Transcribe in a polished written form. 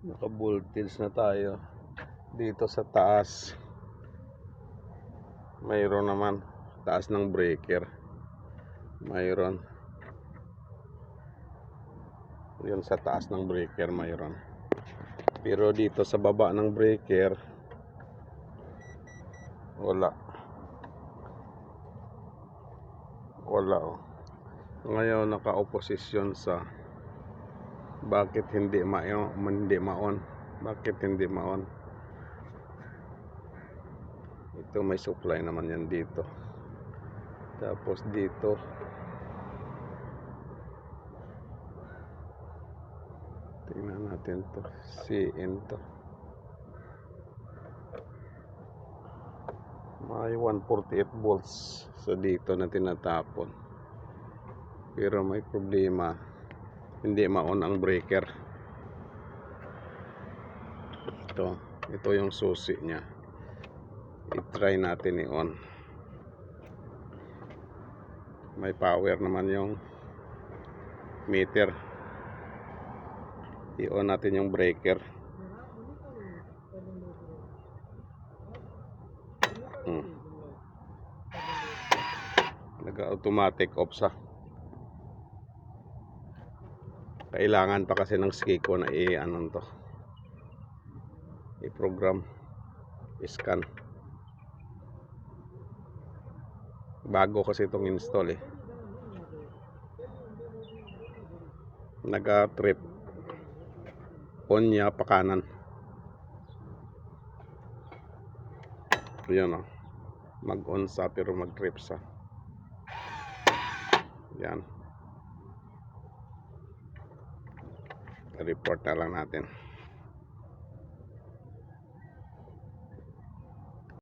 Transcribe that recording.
Naka-voltage na tayo. Dito sa taas mayroon naman, taas ng breaker mayroon. Yun sa taas ng breaker mayroon. Pero dito sa baba ng breaker wala. Oh. Ngayon naka-opposisyon sa bakit hindi maon. Bakit hindi maon? Ito may supply naman yan dito. Tapos dito tingnan natin to, CN to. May 148 volts sa dito na tinatapon. Pero may problema, hindi ma-on ang breaker. Ito yung susi niya. I-try natin i-on. May power naman yung meter. I-on natin yung breaker. Nag-automatic off sa. Kailangan pa kasi ng Skiko na i-program, i-scan. Bago kasi itong install Nag-trip on niya pa kanan. Yan mag-on sa pero mag-trip sa. Yan. Report na lang natin.